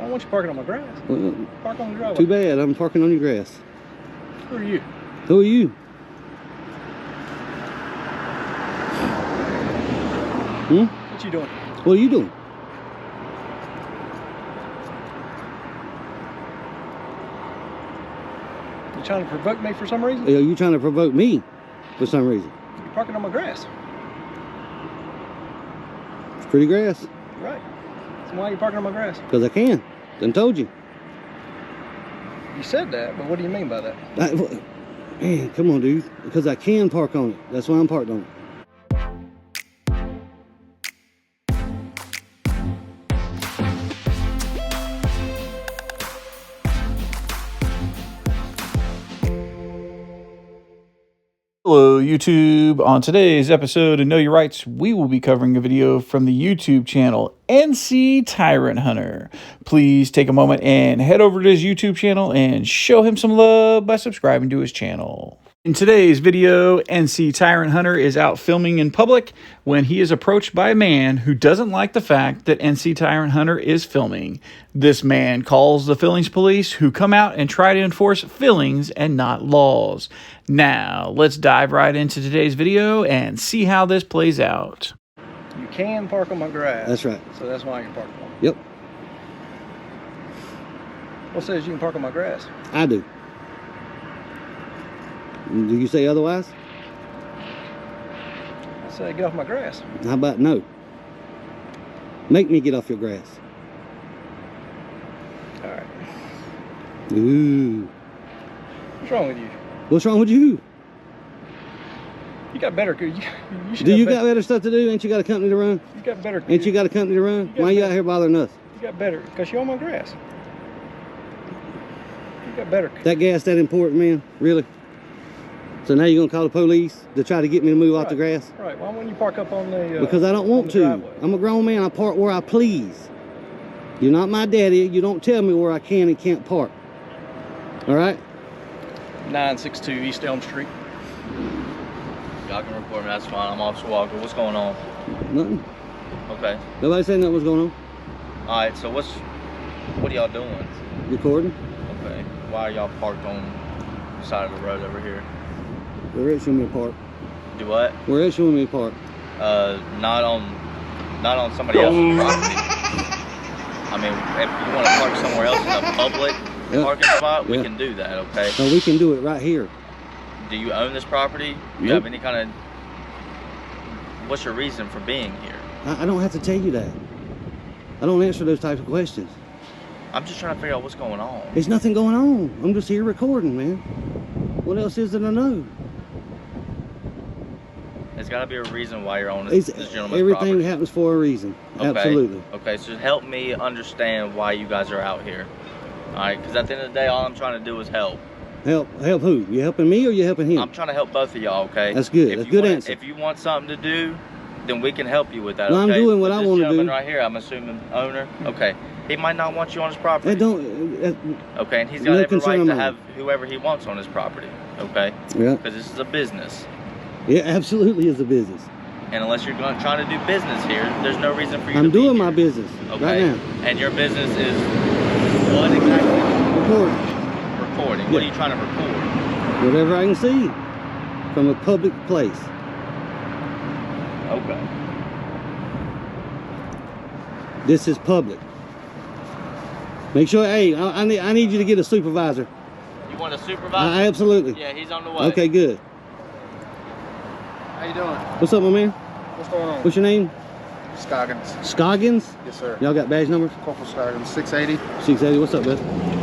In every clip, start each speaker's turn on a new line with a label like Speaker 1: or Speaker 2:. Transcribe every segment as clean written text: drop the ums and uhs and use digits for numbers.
Speaker 1: don't want you parking on my grass. Park on the driveway.
Speaker 2: Too bad. I'm parking on your grass.
Speaker 1: Who are you?
Speaker 2: Who are you?
Speaker 1: What you doing?
Speaker 2: What are you doing?
Speaker 1: You trying to provoke me for some reason?
Speaker 2: Are you trying to provoke me for some reason?
Speaker 1: You're parking on my grass.
Speaker 2: It's pretty grass.
Speaker 1: Right. So why are you parking on my grass?
Speaker 2: Because I can. Done told you.
Speaker 1: You said that, but what do you mean by that?
Speaker 2: Man, come on, dude. Because I can park on it. That's why I'm parked on it.
Speaker 3: Hello YouTube. On today's episode of Know Your Rights, we will be covering a video from the YouTube channel NC Tyrant Hunter. Please take a moment and head over to his YouTube channel and show him some love by subscribing to his channel. In today's video, NC Tyrant Hunter is out filming in public when he is approached by a man who doesn't like the fact that NC Tyrant Hunter is filming. This man calls the fillings police, who come out and try to enforce fillings and not laws. Now, let's dive right into today's video and see how this plays out.
Speaker 1: You can park on my grass.
Speaker 2: That's right.
Speaker 1: So that's why you're parking on.
Speaker 2: Yep.
Speaker 1: What says you can park on my grass?
Speaker 2: I do. Do you say otherwise?
Speaker 1: I say get off my grass.
Speaker 2: How about no? Make me get off your grass.
Speaker 1: All right.
Speaker 2: Ooh.
Speaker 1: What's wrong with you?
Speaker 2: What's wrong with you?
Speaker 1: You got better. You should.
Speaker 2: Do you got better stuff to do? Ain't you got a company to run?
Speaker 1: You got better.
Speaker 2: Ain't you got a company to run? Why you out here bothering us?
Speaker 1: You got better because you're on my grass. You got better.
Speaker 2: That gas that important, man? Really? So now you're gonna call the police to try to get me to move off the grass?
Speaker 1: Right. Why wouldn't you park up on the?
Speaker 2: Because I don't want to.
Speaker 1: Driveway?
Speaker 2: I'm a grown man. I park where I please. You're not my daddy. You don't tell me where I can and can't park. All right?
Speaker 1: 962 East Elm Street.
Speaker 4: Y'all can report me, that's fine. I'm Officer Walker. What's going on?
Speaker 2: Nothing.
Speaker 4: Okay.
Speaker 2: Nobody said nothing was going on.
Speaker 4: Alright, so what are y'all doing?
Speaker 2: Recording.
Speaker 4: Okay. Why are y'all parked on the side of the road over here?
Speaker 2: Where else you want me to park?
Speaker 4: Do what?
Speaker 2: Where else you want me to park?
Speaker 4: Not on somebody else's property. I mean, if you want to park somewhere else in a public parking spot, we can do that, okay?
Speaker 2: No, we can do it right here.
Speaker 4: Do you own this property? Do you have any kind of... What's your reason for being here?
Speaker 2: I don't have to tell you that. I don't answer those types of questions.
Speaker 4: I'm just trying to figure out what's going on.
Speaker 2: There's nothing going on. I'm just here recording, man. What else is there to know?
Speaker 4: There's got to be a reason why you're on this gentleman's
Speaker 2: everything
Speaker 4: property.
Speaker 2: happens for a reason.
Speaker 4: Okay.
Speaker 2: Absolutely.
Speaker 4: Okay, so help me understand why you guys are out here. Alright, because at the end of the day, all I'm trying to do is help.
Speaker 2: Help who? You helping me or you helping him?
Speaker 4: I'm trying to help both of y'all, okay?
Speaker 2: That's good. That's a good answer.
Speaker 4: If you want something to do, then we can help you with that,
Speaker 2: well,
Speaker 4: okay?
Speaker 2: I'm doing what I want to do.
Speaker 4: This gentleman right here, I'm assuming owner. Okay. He might not want you on his property.
Speaker 2: Okay,
Speaker 4: and he's got every right to have whoever he wants on his property, okay?
Speaker 2: Yeah.
Speaker 4: Because this is a business.
Speaker 2: Yeah, absolutely is a business.
Speaker 4: And unless you're trying to do business here, there's no reason for you to be
Speaker 2: I'm doing
Speaker 4: here.
Speaker 2: my business right now.
Speaker 4: And your business is what exactly?
Speaker 2: Recording.
Speaker 4: Recording. What are you trying to record?
Speaker 2: Whatever I can see from a public place.
Speaker 4: Okay.
Speaker 2: This is public. Make sure, hey, I need you to get a supervisor.
Speaker 4: You want a supervisor?
Speaker 2: Absolutely.
Speaker 4: Yeah, he's on the way.
Speaker 2: Okay, good.
Speaker 1: How you doing?
Speaker 2: What's up, my man?
Speaker 1: What's going on?
Speaker 2: What's your name?
Speaker 1: Scoggins.
Speaker 2: Scoggins?
Speaker 1: Yes, sir.
Speaker 2: Y'all got badge numbers?
Speaker 1: Corporal Scoggins, 680.
Speaker 2: 680. What's up, bud?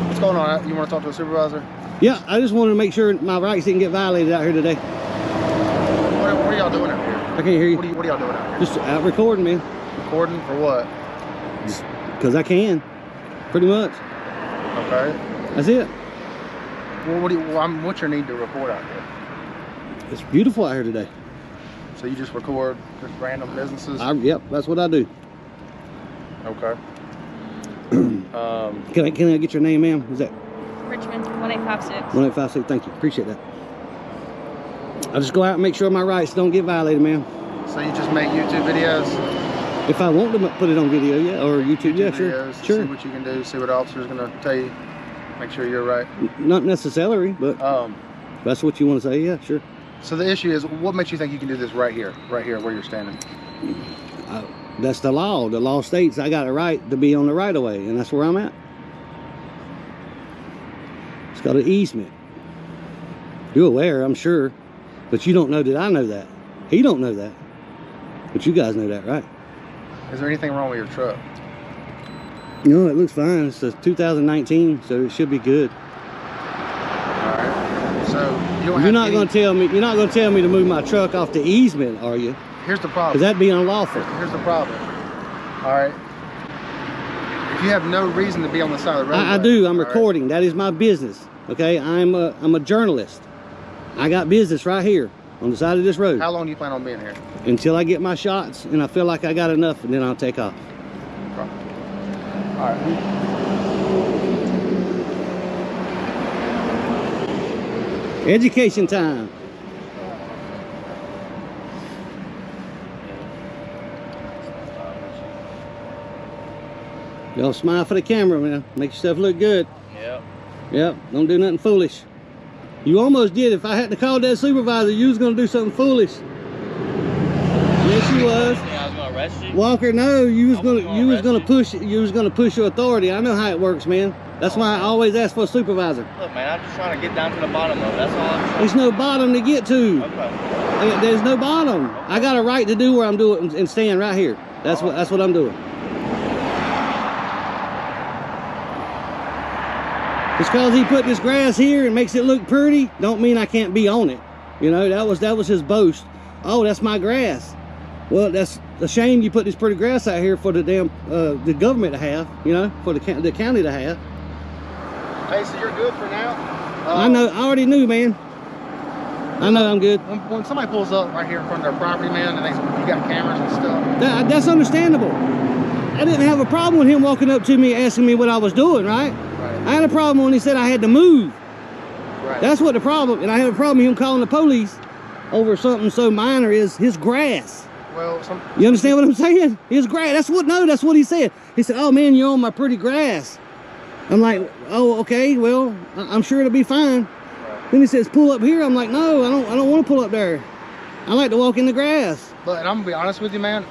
Speaker 1: What's going on? You want to talk to a supervisor?
Speaker 2: Yeah, I just wanted to make sure my rights didn't get violated out here today.
Speaker 1: What are y'all doing out here?
Speaker 2: I can't hear you.
Speaker 1: What are y'all doing out here?
Speaker 2: Just out recording, man.
Speaker 1: Recording for what?
Speaker 2: Just because I can. Pretty much.
Speaker 1: Okay.
Speaker 2: That's it.
Speaker 1: Well, what's your need to record out here?
Speaker 2: It's beautiful out here today.
Speaker 1: So you just record just random businesses?
Speaker 2: Yep, that's what I do.
Speaker 1: Okay.
Speaker 2: Can I get your name, ma'am? Is that
Speaker 5: Richmond, 1856.
Speaker 2: 1856? Thank you. Appreciate that. I'll just go out and make sure my rights don't get violated, ma'am.
Speaker 1: So you just make YouTube videos?
Speaker 2: If I want to put it on video, yeah, or YouTube, yeah, sure.
Speaker 1: Videos,
Speaker 2: Sure.
Speaker 1: See what you can do, see what the officer's going to tell you. Make sure you're right.
Speaker 2: Not necessarily, but that's what you want to say, yeah, sure.
Speaker 1: So the issue is, what makes you think you can do this right here where you're standing?
Speaker 2: That's the law. The law states I got a right to be on the right of way, and that's where I'm at. It's got an easement. You're aware, I'm sure, but you don't know that I know that. He don't know that, but you guys know that, right?
Speaker 1: Is there anything wrong with your truck?
Speaker 2: No, it looks fine. It's a 2019, so it should be good.
Speaker 1: All right. So you don't
Speaker 2: You're not going to tell me. You're not going to tell me to move my truck off the easement, are you?
Speaker 1: Here's the problem.
Speaker 2: Because that'd be unlawful.
Speaker 1: Here's the problem. All right. If you have no reason to be on the side of the road,
Speaker 2: I do. I'm recording. Right. That is my business. Okay. I'm a journalist. I got business right here on the side of this road.
Speaker 1: How long do you plan on being here?
Speaker 2: Until I get my shots and I feel like I got enough, and then I'll take off.
Speaker 1: All right.
Speaker 2: Education time. Y'all smile for the camera, man. Make yourself look good.
Speaker 4: Yep.
Speaker 2: Yep. Don't do nothing foolish. You almost did. If I hadn't called that supervisor, you was gonna do something foolish. Yes, you was.
Speaker 4: Yeah, I was gonna arrest you.
Speaker 2: Walker, no, you was gonna push your authority. I know how it works, man. That's why I always ask for a supervisor.
Speaker 4: Look, man, I'm just trying to get down to the bottom of it. That's all I'm trying.
Speaker 2: There's no bottom to get to.
Speaker 4: Okay.
Speaker 2: There's no bottom. Okay. I got a right to do where I'm doing and stand right here. That's what I'm doing. Just because he put this grass here and makes it look pretty, don't mean I can't be on it. You know, that was his boast. Oh, that's my grass. Well, that's a shame you put this pretty grass out here for the damn the government to have. You know, for the county to have.
Speaker 1: Hey, so you're good for now?
Speaker 2: I know. I already knew, man. I know I'm good.
Speaker 1: When somebody pulls up right here in front of their property, man, and you got cameras and stuff.
Speaker 2: That's understandable. I didn't have a problem with him walking up to me asking me what I was doing, right? I had a problem when he said I had to move. Right. That's what the problem, and I had a problem with him calling the police over something so minor as his grass.
Speaker 1: Well,
Speaker 2: you understand what I'm saying? His grass. That's what he said. He said, "Oh man, you're on my pretty grass." I'm like, "Oh, okay. Well, I'm sure it'll be fine." Right. Then he says, "Pull up here." I'm like, "No, I don't want to pull up there. I like to walk in the grass."
Speaker 1: But and I'm gonna be honest with you, man.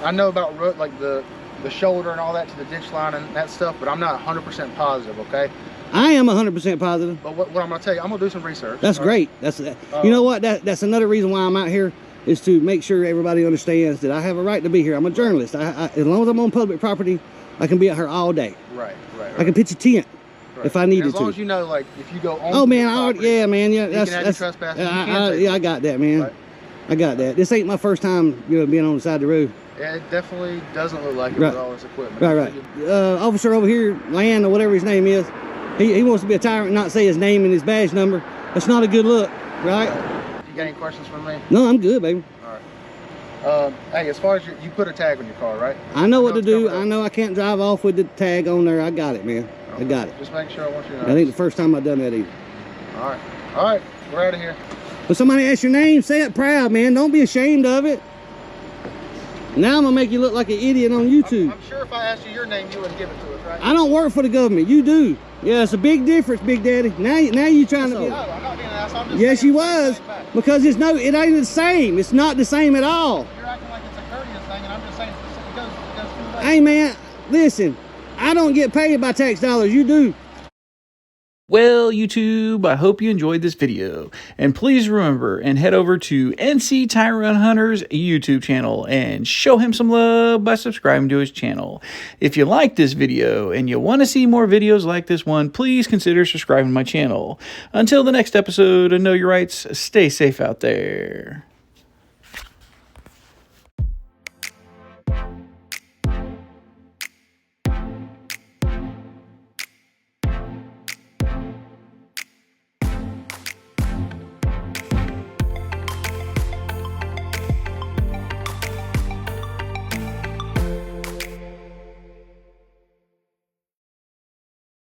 Speaker 1: I know about like the shoulder and all that to the ditch line and that stuff, but I'm not 100% positive, okay?
Speaker 2: I am 100% positive.
Speaker 1: But what I'm going to tell you, I'm going to do some research.
Speaker 2: That's great. That's you know what? That's another reason why I'm out here, is to make sure everybody understands that I have a right to be here. I'm a journalist. As long as I'm on public property, I can be out here all day.
Speaker 1: Right.
Speaker 2: I can pitch a tent if I needed to.
Speaker 1: As long as you know, like, if you go on.
Speaker 2: Oh man, yeah, man, yeah.
Speaker 1: That's trespass.
Speaker 2: Yeah, I got that, man. Right. I got that. This ain't my first time, being on the side of the road.
Speaker 1: Yeah, it definitely doesn't look like it with all this equipment.
Speaker 2: Right. Officer over here, Land or whatever his name is, he wants to be a tyrant and not say his name and his badge number. That's not a good look, right?
Speaker 1: You got any questions for me?
Speaker 2: No, I'm good, baby.
Speaker 1: All right. Hey, as far as you put a tag on your car, right?
Speaker 2: I know what to do. I know I can't drive off with the tag on there. I got it, man. Okay. I got it.
Speaker 1: Just make sure I want you to know.
Speaker 2: That ain't the first time I've done that either.
Speaker 1: All right. We're out of here.
Speaker 2: When somebody asks your name, say it proud, man. Don't be ashamed of it. Now I'm gonna make you look like an idiot on YouTube.
Speaker 1: I'm sure if I asked you your name, you wouldn't give it to us, right?
Speaker 2: I don't work for the government. You do. Yeah, it's a big difference, Big Daddy. Now you trying to be.
Speaker 1: No, I'm not being an asshole. I'm just
Speaker 2: yes, you was. Because it ain't the same. It's not the same at all.
Speaker 1: You're acting like it's a courteous thing, and I'm just saying it goes too late.
Speaker 2: Hey, man, listen. I don't get paid by tax dollars. You do.
Speaker 3: Well, YouTube, I hope you enjoyed this video. And please remember and head over to NC Tyrant Hunter's YouTube channel and show him some love by subscribing to his channel. If you like this video and you want to see more videos like this one, please consider subscribing to my channel. Until the next episode of Know Your Rights, stay safe out there.